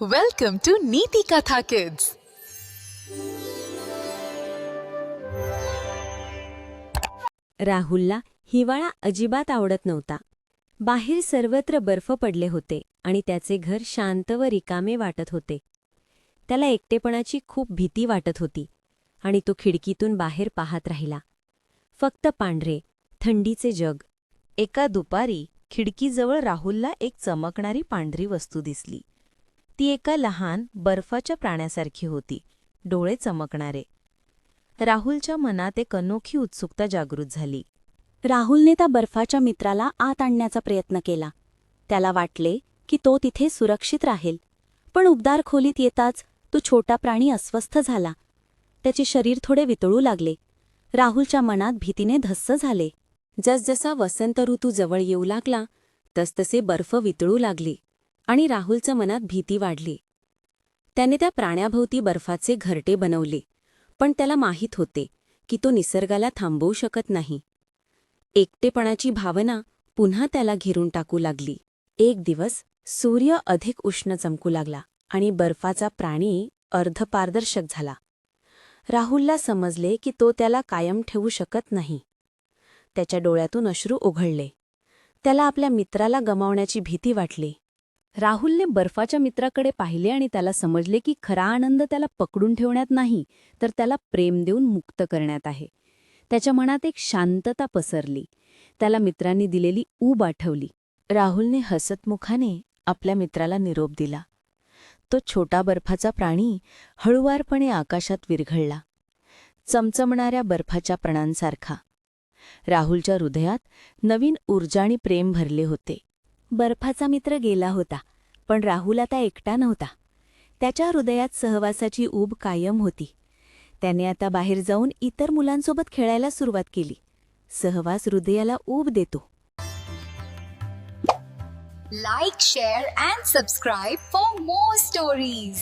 Welcome to Neeti Katha Kids. राहुलला हिवाळा अजिबात आवडत नव्हता. बाहेर सर्वत्र बर्फ पडले होते आणि त्याचे घर शांत व रिकामे वाटत होते. त्याला एकटेपणाची खूप भीती वाटत होती आणि तो खिडकीतून बाहेर पाहत राहिला. फक्त पांढरे थंडीचे जग. एका दुपारी खिडकीजवळ राहुलला एक चमकणारी पांढरी वस्तू दिसली. ती एका लहान बर्फाच्या प्राण्यासारखी होती, डोळे चमकणारे. राहुलच्या मनात एक अनोखी उत्सुकता जागृत झाली. राहुलने त्या बर्फाच्या मित्राला आत आणण्याचा प्रयत्न केला. त्याला वाटले की तो तिथे सुरक्षित राहील. पण उबदार खोलीत येताच तो छोटा प्राणी अस्वस्थ झाला. त्याचे शरीर थोडे वितळू लागले. राहुलच्या मनात भीतीने धस्स झाले. जसजसा वसंत ऋतू जवळ येऊ लागला तसतसे बर्फ वितळू लागली आणि राहुलच्या मनात भीती वाढली. त्याने त्या प्राण्याभोवती बर्फाचे घरटे बनवले, पण त्याला माहीत होते की तो निसर्गाला थांबवू शकत नाही. एकटेपणाची भावना पुन्हा त्याला घेरून टाकू लागली. एक दिवस सूर्य अधिक उष्ण चमकू लागला आणि बर्फाचा प्राणी अर्धपारदर्शक झाला. राहुलला समजले की तो त्याला कायम ठेवू शकत नाही. त्याच्या डोळ्यातून अश्रू ओघळले. त्याला आपल्या मित्राला गमावण्याची भीती वाटली. राहुलने बर्फाच्या मित्राकडे पाहिले आणि त्याला समजले की खरा आनंद त्याला पकडून ठेवण्यात नाही, तर त्याला प्रेम देऊन मुक्त करण्यात आहे. त्याच्या मनात एक शांतता पसरली. त्याला मित्रांनी दिलेली ऊब आठवली. राहुलने हसतमुखाने आपल्या मित्राला निरोप दिला. तो छोटा बर्फाचा प्राणी हळुवारपणे आकाशात विरघळला, चमचमणाऱ्या बर्फाच्या प्राण्यांसारखा. राहुलच्या हृदयात नवीन ऊर्जा आणि प्रेम भरले होते. बर्फाचा मित्र गेला होता, पण राहुल आता एकटा नव्हता. त्याच्या हृदयात सहवासाची ऊब कायम होती. त्याने आता बाहेर जाऊन इतर मुलांसोबत खेळायला सुरुवात केली. सहवास हृदयाला ऊब देतो. Like, share and subscribe for more stories.